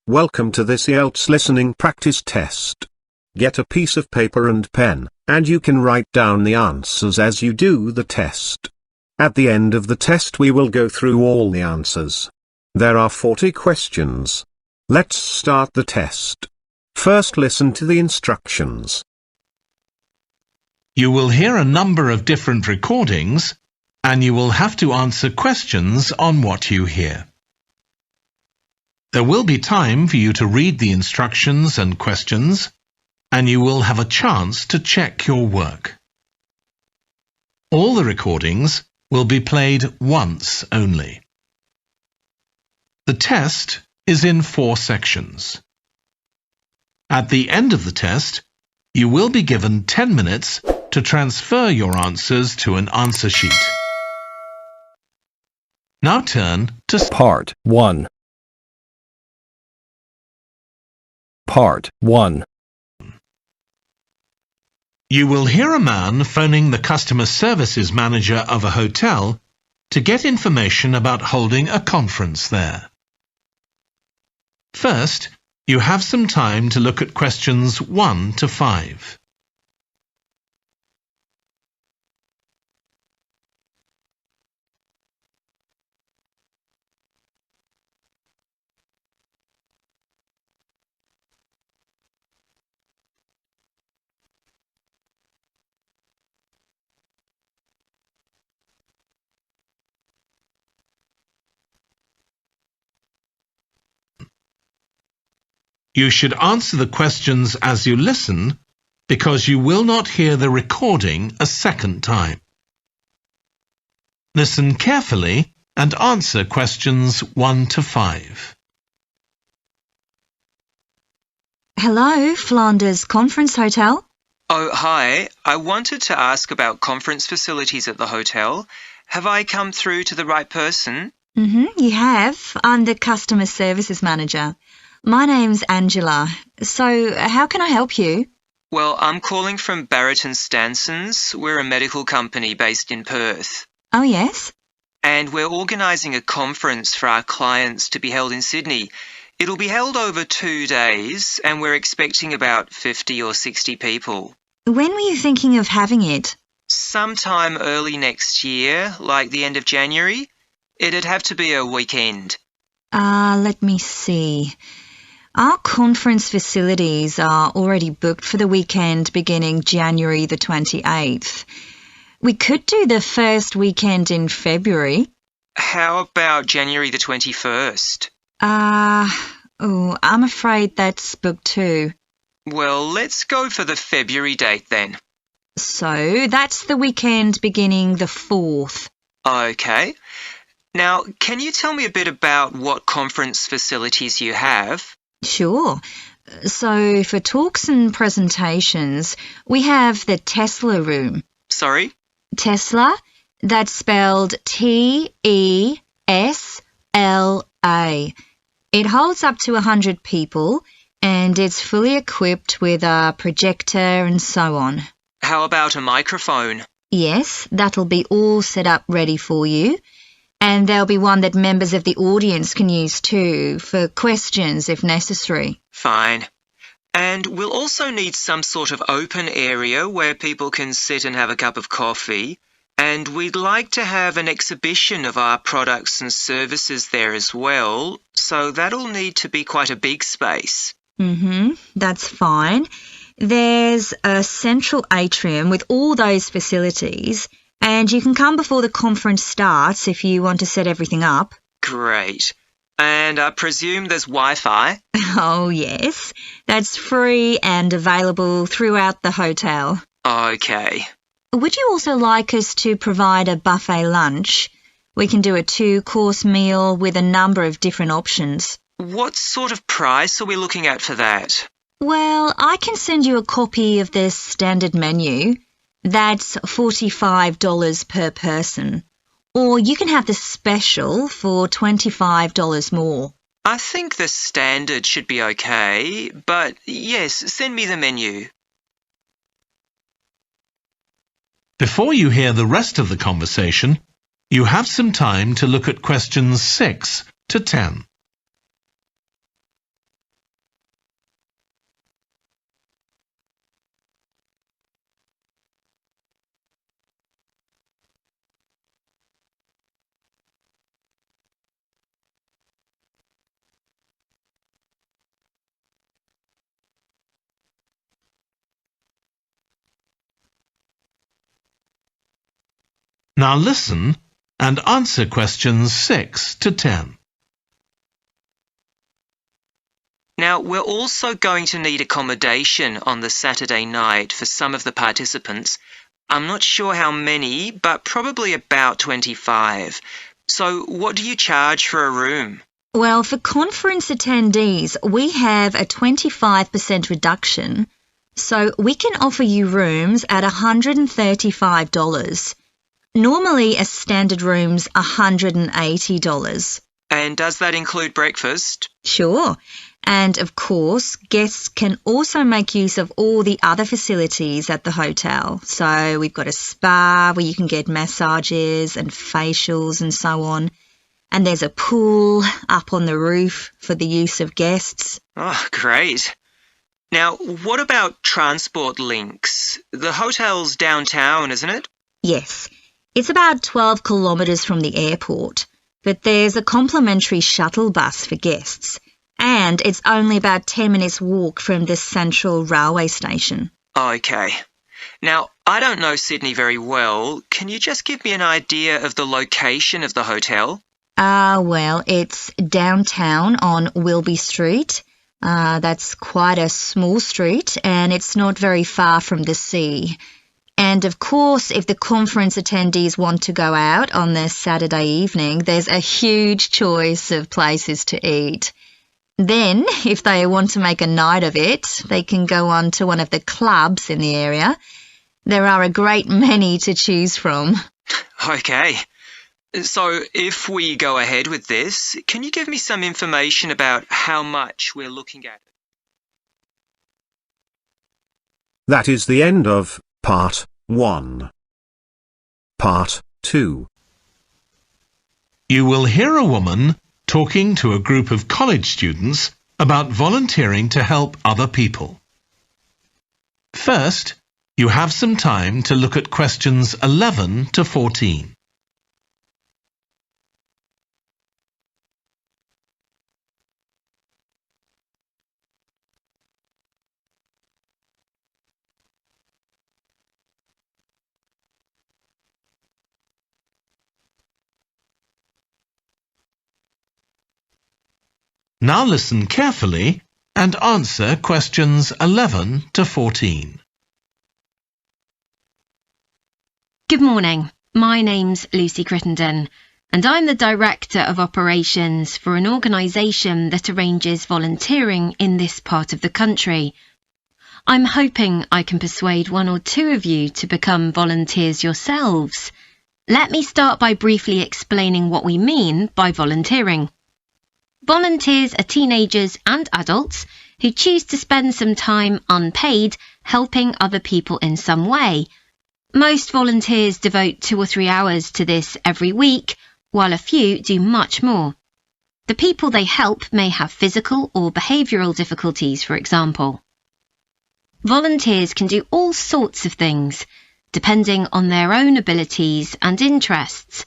Welcome to this Ielts listening practice test. Get a piece of paper and pen, and you can write down the answers as you do the test. At the end of the test we will go through all the answers. There are 40 questions. Let's start the test. First, listen to the instructions. You will hear a number of different recordings, and you will have to answer questions on what you hear. There will be time for you to read the instructions and questions, and you will have a chance to check your work. All the recordings will be played once only. The test is in 4 sections. At the end of the test, you will be given 10 minutes to transfer your answers to an answer sheet. Now turn to Part 1. Part 1. You will hear a man phoning the customer services manager of a hotel to get information about holding a conference there. First, you have some time to look at questions 1 to 5. You should answer the questions as you listen, because you will not hear the recording a second time. Listen carefully and answer questions 1 to 5. Hello, Flanders Conference Hotel. Oh, hi. I wanted to ask about conference facilities at the hotel. Have I come through to the right person? You have. I'm the customer services manager. My name's Angela. So, how can I help you? Well, I'm calling from Barrett and Stanson's. We're a medical company based in Perth. Oh, yes? And we're organising a conference for our clients to be held in Sydney. It'll be held over 2 days, and we're expecting about 50 or 60 people. When were you thinking of having it? Sometime early next year, like the end of January. It'd have to be a weekend. Let me see. Our conference facilities are already booked for the weekend beginning January the 28th. We could do the first weekend in February. How about January the 21st? I'm afraid that's booked too. Well, let's go for the February date then. So, that's the weekend beginning the 4th. Okay. Now, can you tell me a bit about what conference facilities you have? Sure. So, for talks and presentations, we have the Tesla room. Sorry? Tesla, that's spelled Tesla. It holds up to 100 people, and it's fully equipped with a projector and so on. How about a microphone? Yes, that'll be all set up ready for you. And there'll be one that members of the audience can use too, for questions if necessary. Fine. And we'll also need some sort of open area where people can sit and have a cup of coffee. And we'd like to have an exhibition of our products and services there as well, so that'll need to be quite a big space. That's fine. There's a central atrium with all those facilities, and you can come before the conference starts if you want to set everything up. Great. And I presume there's Wi-Fi? Oh, yes. That's free and available throughout the hotel. Okay. Would you also like us to provide a buffet lunch? We can do a 2-course meal with a number of different options. What sort of price are we looking at for that? Well, I can send you a copy of the standard menu. That's $45 per person. Or you can have the special for $25 more. I think the standard should be okay, but yes, send me the menu. Before you hear the rest of the conversation, you have some time to look at questions 6 to 10. Now listen and answer questions 6 to 10. Now, we're also going to need accommodation on the Saturday night for some of the participants. I'm not sure how many, but probably about 25. So what do you charge for a room? Well, for conference attendees, we have a 25% reduction, so we can offer you rooms at $135. Normally, a standard room's $180. And does that include breakfast? Sure. And of course, guests can also make use of all the other facilities at the hotel. So we've got a spa where you can get massages and facials and so on. And there's a pool up on the roof for the use of guests. Oh, great. Now, what about transport links? The hotel's downtown, isn't it? Yes, it's about 12 kilometres from the airport, but there's a complimentary shuttle bus for guests, and it's only about 10 minutes walk from the central railway station. Okay. Now, I don't know Sydney very well. Can you just give me an idea of the location of the hotel? Well, it's downtown on Wilby Street. That's quite a small street, and it's not very far from the sea. And of course, if the conference attendees want to go out on their Saturday evening, there's a huge choice of places to eat. Then, if they want to make a night of it, they can go on to one of the clubs in the area. There are a great many to choose from. Okay. So, if we go ahead with this, can you give me some information about how much we're looking at? That is the end of Part 1. Part 2. You will hear a woman talking to a group of college students about volunteering to help other people. First, you have some time to look at questions 11 to 14. Now listen carefully and answer questions 11 to 14. Good morning. My name's Lucy Crittenden, and I'm the Director of Operations for an organisation that arranges volunteering in this part of the country. I'm hoping I can persuade one or two of you to become volunteers yourselves. Let me start by briefly explaining what we mean by volunteering. Volunteers are teenagers and adults who choose to spend some time unpaid helping other people in some way. Most volunteers devote 2 or 3 hours to this every week, while a few do much more. The people they help may have physical or behavioural difficulties, for example. Volunteers can do all sorts of things, depending on their own abilities and interests.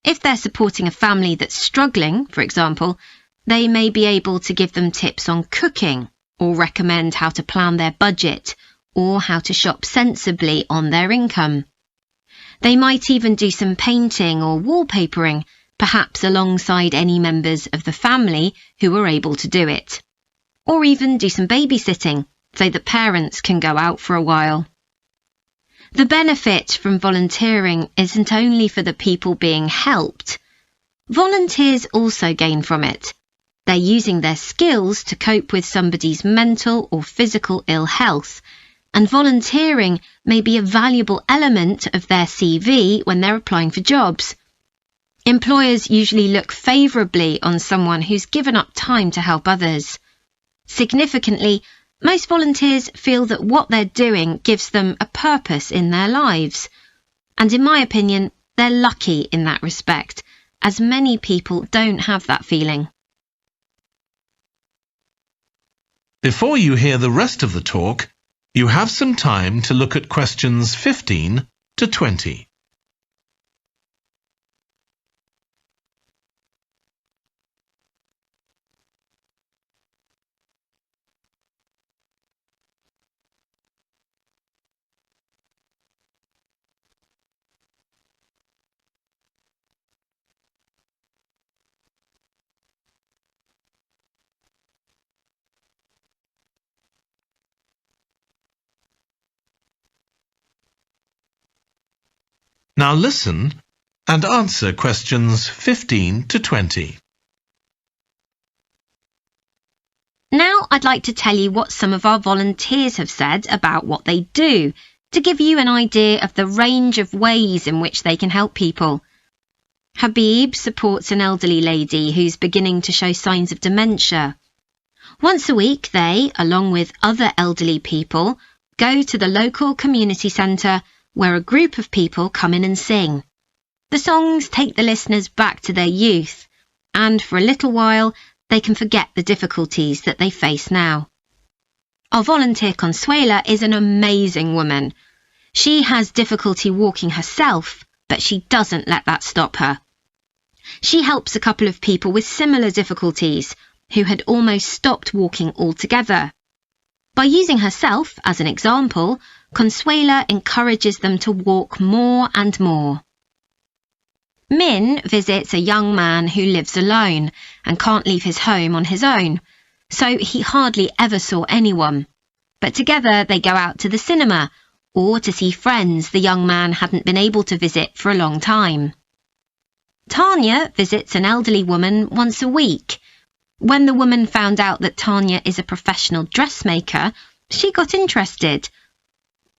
If they're supporting a family that's struggling, for example, they may be able to give them tips on cooking, or recommend how to plan their budget, or how to shop sensibly on their income. They might even do some painting or wallpapering, perhaps alongside any members of the family who are able to do it. Or even do some babysitting, so that parents can go out for a while. The benefit from volunteering isn't only for the people being helped. Volunteers also gain from it. They're using their skills to cope with somebody's mental or physical ill health, and volunteering may be a valuable element of their CV when they're applying for jobs. Employers usually look favourably on someone who's given up time to help others. Significantly, most volunteers feel that what they're doing gives them a purpose in their lives. And in my opinion, they're lucky in that respect, as many people don't have that feeling. Before you hear the rest of the talk, you have some time to look at questions 15 to 20. Now listen and answer questions 15 to 20. Now I'd like to tell you what some of our volunteers have said about what they do, to give you an idea of the range of ways in which they can help people. Habib supports an elderly lady who's beginning to show signs of dementia. Once a week they, along with other elderly people, go to the local community centre where a group of people come in and sing. The songs take the listeners back to their youth, and for a little while they can forget the difficulties that they face now. Our volunteer Consuela is an amazing woman. She has difficulty walking herself, but she doesn't let that stop her. She helps a couple of people with similar difficulties who had almost stopped walking altogether. By using herself as an example, Consuela encourages them to walk more and more. Min visits a young man who lives alone and can't leave his home on his own, so he hardly ever saw anyone. But together they go out to the cinema or to see friends the young man hadn't been able to visit for a long time. Tanya visits an elderly woman once a week. When the woman found out that Tanya is a professional dressmaker, she got interested.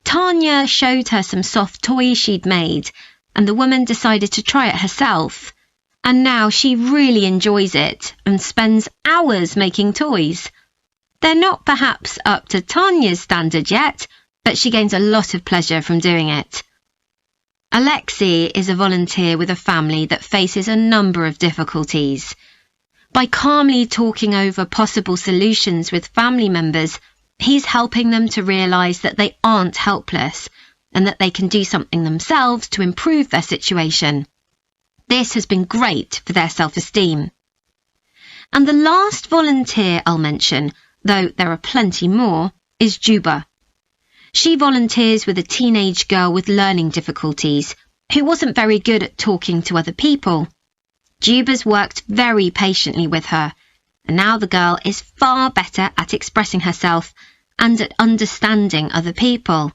Tanya showed her some soft toys she'd made, and the woman decided to try it herself. And now she really enjoys it and spends hours making toys. They're not perhaps up to Tanya's standard yet, but she gains a lot of pleasure from doing it. Alexei is a volunteer with a family that faces a number of difficulties. By calmly talking over possible solutions with family members, he's helping them to realise that they aren't helpless and that they can do something themselves to improve their situation. This has been great for their self-esteem. And the last volunteer I'll mention, though there are plenty more, is Juba. She volunteers with a teenage girl with learning difficulties who wasn't very good at talking to other people. Juba's worked very patiently with her, and now the girl is far better at expressing herself and at understanding other people.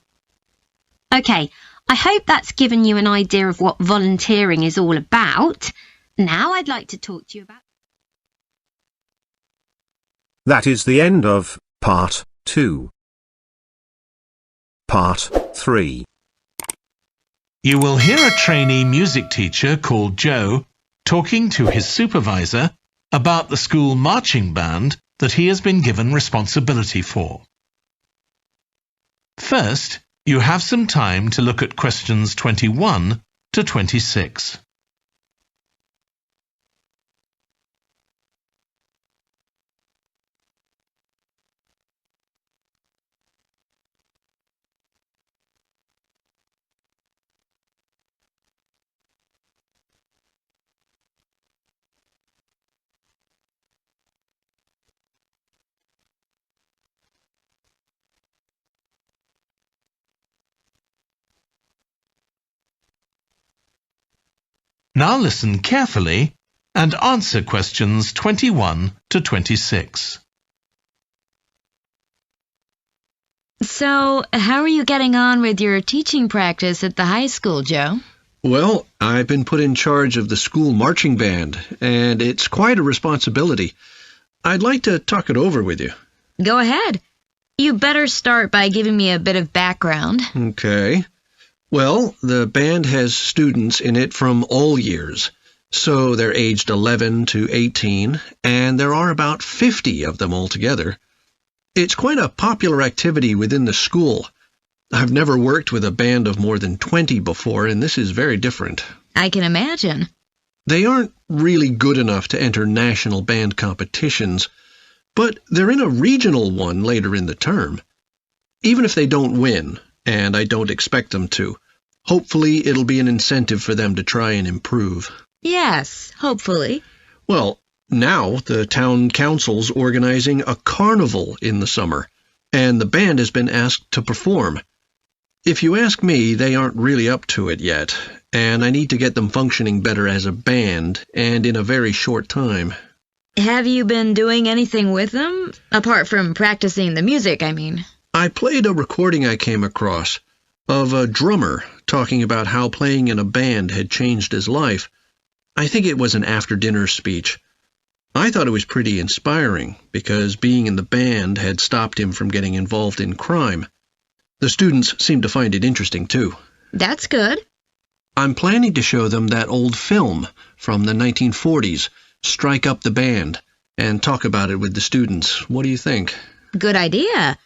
OK, I hope that's given you an idea of what volunteering is all about. Now I'd like to talk to you about... That is the end of Part 2. Part 3. You will hear a trainee music teacher called Joe talking to his supervisor about the school marching band that he has been given responsibility for. First, you have some time to look at questions 21 to 26. Now listen carefully and answer questions 21 to 26. So, how are you getting on with your teaching practice at the high school, Joe? Well, I've been put in charge of the school marching band, and it's quite a responsibility. I'd like to talk it over with you. Go ahead. You better start by giving me a bit of background. Okay. Well, the band has students in it from all years, so they're aged 11 to 18, and there are about 50 of them altogether. It's quite a popular activity within the school. I've never worked with a band of more than 20 before, and this is very different. I can imagine. They aren't really good enough to enter national band competitions, but they're in a regional one later in the term. Even if they don't win, and I don't expect them to, hopefully it'll be an incentive for them to try and improve. Yes, hopefully. Well, now the town council's organizing a carnival in the summer, and the band has been asked to perform. If you ask me, they aren't really up to it yet, and I need to get them functioning better as a band, and in a very short time. Have you been doing anything with them? Apart from practicing the music, I mean. I played a recording I came across of a drummer talking about how playing in a band had changed his life. I think it was an after-dinner speech. I thought it was pretty inspiring because being in the band had stopped him from getting involved in crime. The students seemed to find it interesting, too. That's good. I'm planning to show them that old film from the 1940s, Strike Up the Band, and talk about it with the students. What do you think? Good idea.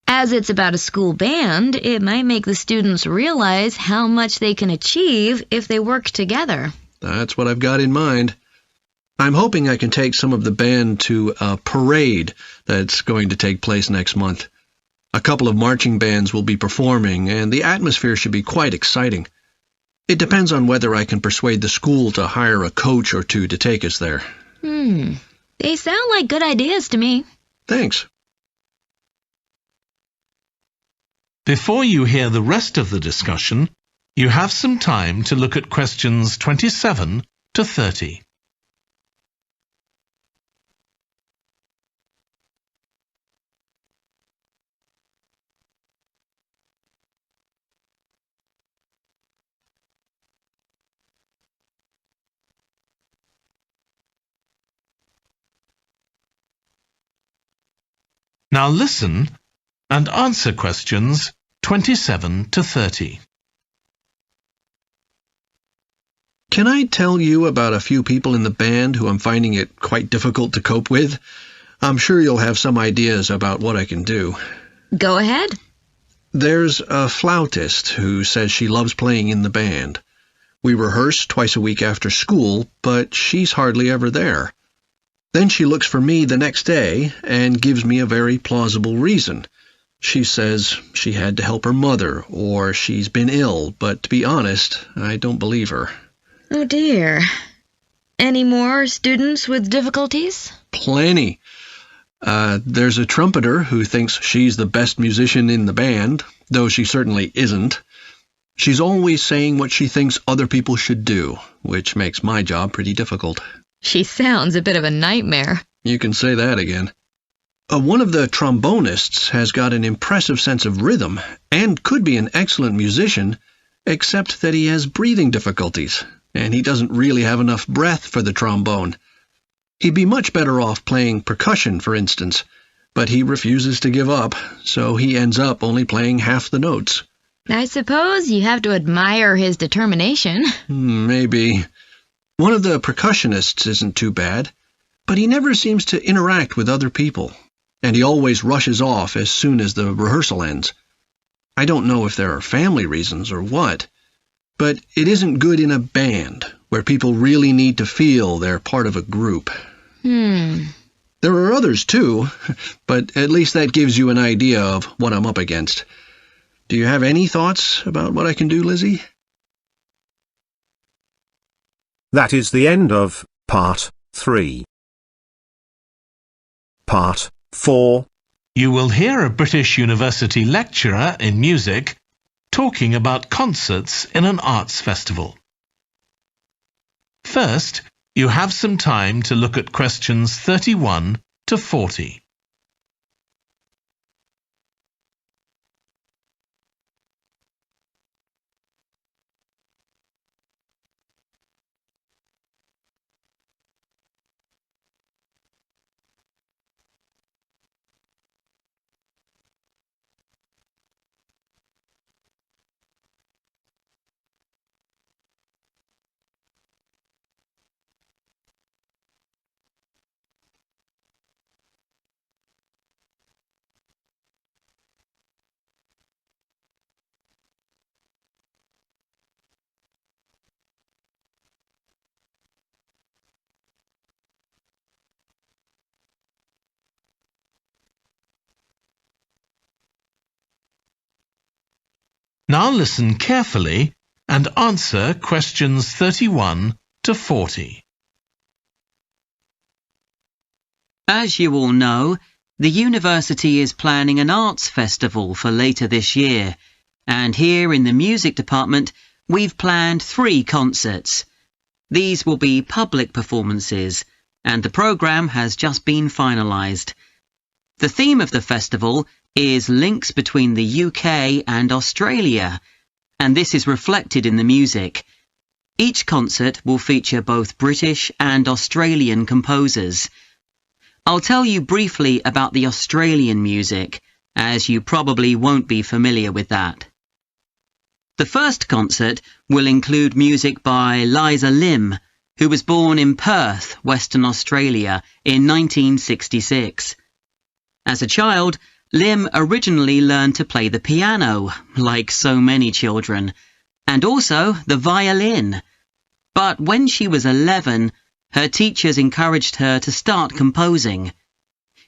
As it's about a school band, it might make the students realize how much they can achieve if they work together. That's what I've got in mind. I'm hoping I can take some of the band to a parade that's going to take place next month. A couple of marching bands will be performing, and the atmosphere should be quite exciting. It depends on whether I can persuade the school to hire a coach or two to take us there. They sound like good ideas to me. Thanks. Before you hear the rest of the discussion, you have some time to look at questions 27 to 30. Now listen and answer questions 27 to 30. Can I tell you about a few people in the band who I'm finding it quite difficult to cope with? I'm sure you'll have some ideas about what I can do. Go ahead. There's a flautist who says she loves playing in the band. We rehearse twice a week after school, but she's hardly ever there. Then she looks for me the next day and gives me a very plausible reason. She says she had to help her mother, or she's been ill, but to be honest, I don't believe her. Oh dear. Any more students with difficulties? Plenty. There's a trumpeter who thinks she's the best musician in the band, though she certainly isn't. She's always saying what she thinks other people should do, which makes my job pretty difficult. She sounds a bit of a nightmare. You can say that again. One of the trombonists has got an impressive sense of rhythm and could be an excellent musician, except that he has breathing difficulties, and he doesn't really have enough breath for the trombone. He'd be much better off playing percussion, for instance, but he refuses to give up, so he ends up only playing half the notes. I suppose you have to admire his determination. Maybe. One of the percussionists isn't too bad, but he never seems to interact with other people, and he always rushes off as soon as the rehearsal ends. I don't know if there are family reasons or what, but it isn't good in a band where people really need to feel they're part of a group. There are others too, but at least that gives you an idea of what I'm up against. Do you have any thoughts about what I can do, Lizzie? That is the end of Part 3. Part 4. You will hear a British University lecturer in music talking about concerts in an arts festival. First, you have some time to look at questions 31 to 40. Now listen carefully and answer questions 31 to 40. As you all know, the university is planning an arts festival for later this year, and here in the music department we've planned 3 concerts. These will be public performances, and the programme has just been finalised. The theme of the festival is links between the UK and Australia, and this is reflected in the music. Each concert will feature both British and Australian composers. I'll tell you briefly about the Australian music, as you probably won't be familiar with that. The first concert will include music by Liza Lim, who was born in Perth, Western Australia, in 1966. As a child, Lim originally learned to play the piano, like so many children, and also the violin. But when she was 11, her teachers encouraged her to start composing.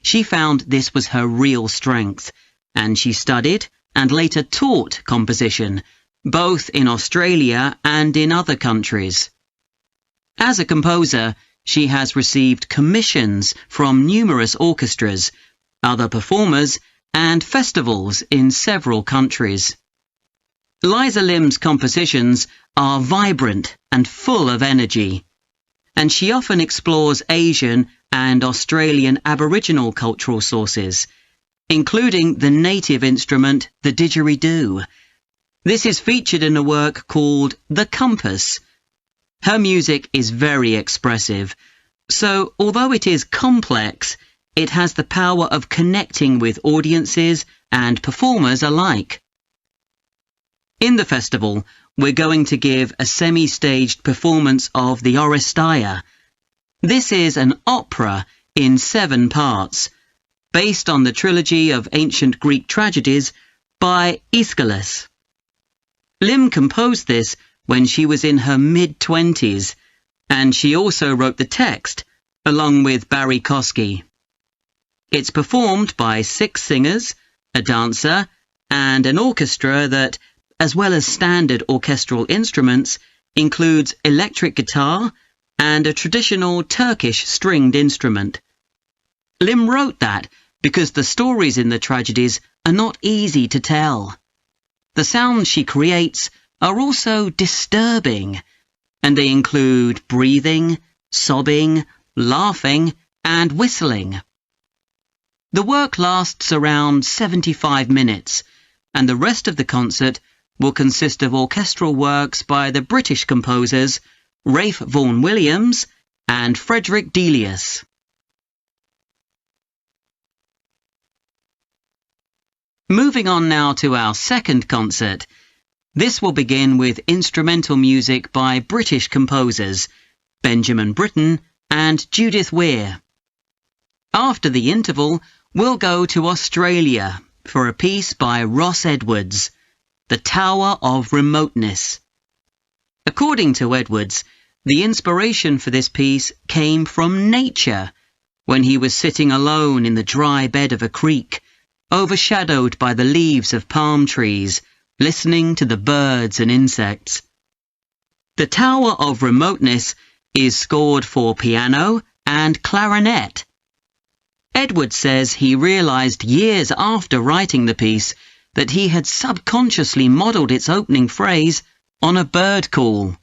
She found this was her real strength, and she studied and later taught composition, both in Australia and in other countries. As a composer, she has received commissions from numerous orchestras, other performers, and festivals in several countries. Liza Lim's compositions are vibrant and full of energy, and she often explores Asian and Australian Aboriginal cultural sources, including the native instrument, the didgeridoo. This is featured in a work called The Compass. Her music is very expressive, so although it is complex, it has the power of connecting with audiences and performers alike. In the festival, we're going to give a semi-staged performance of the Oresteia. This is an opera in 7 parts, based on the trilogy of ancient Greek tragedies by Aeschylus. Lim composed this when she was in her mid-20s, and she also wrote the text, along with Barry Kosky. It's performed by 6 singers, a dancer, and an orchestra that, as well as standard orchestral instruments, includes electric guitar and a traditional Turkish stringed instrument. Lim wrote that because the stories in the tragedies are not easy to tell. The sounds she creates are also disturbing, and they include breathing, sobbing, laughing, and whistling. The work lasts around 75 minutes, and the rest of the concert will consist of orchestral works by the British composers Ralph Vaughan Williams and Frederick Delius. Moving on now to our second concert. This will begin with instrumental music by British composers Benjamin Britten and Judith Weir. After the interval, we'll go to Australia for a piece by Ross Edwards, The Tower of Remoteness. According to Edwards, the inspiration for this piece came from nature, when he was sitting alone in the dry bed of a creek, overshadowed by the leaves of palm trees, listening to the birds and insects. The Tower of Remoteness is scored for piano and clarinet. Edwards says he realized years after writing the piece that he had subconsciously modelled its opening phrase on a bird call.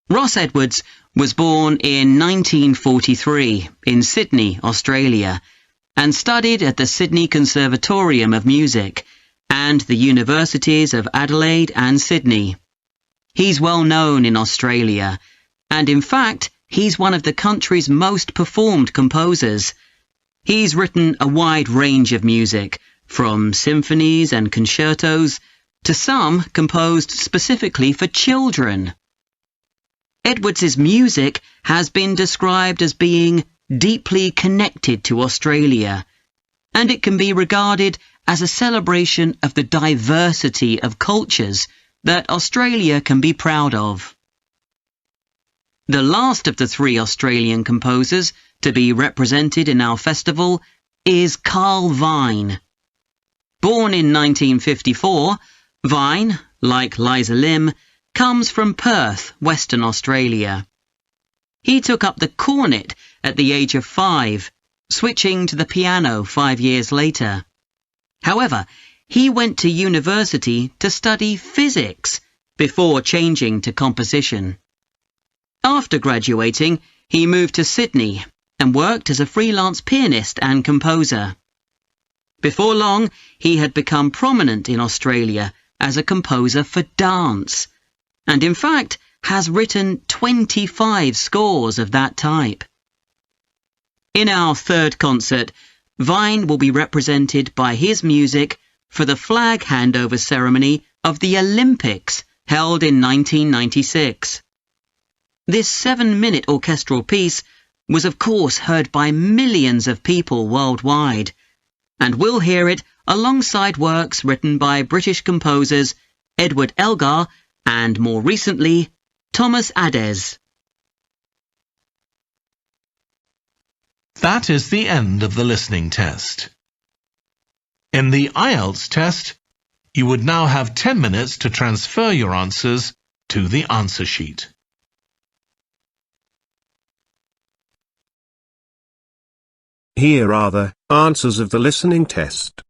Ross Edwards was born in 1943 in Sydney, Australia, and studied at the Sydney Conservatorium of Music and the Universities of Adelaide and Sydney. He's well known in Australia, and in fact, he's one of the country's most performed composers. He's written a wide range of music, from symphonies and concertos to some composed specifically for children. Edwards's music has been described as being deeply connected to Australia, and it can be regarded as a celebration of the diversity of cultures that Australia can be proud of. The last of the 3 Australian composers to be represented in our festival is Carl Vine. Born in 1954, Vine, like Liza Lim, comes from Perth, Western Australia. He took up the cornet at the age of 5, switching to the piano 5 years later. However, he went to university to study physics before changing to composition. After graduating, he moved to Sydney and worked as a freelance pianist and composer. Before long, he had become prominent in Australia as a composer for dance, and in fact has written 25 scores of that type. In our third concert, Vine will be represented by his music for the flag handover ceremony of the Olympics held in 1996. This 7-minute orchestral piece was of course heard by millions of people worldwide, and we'll hear it alongside works written by British composers Edward Elgar and, more recently, Thomas Adès. That is the end of the listening test. In the Ielts test, you would now have 10 minutes to transfer your answers to the answer sheet. Here are the answers of the listening test.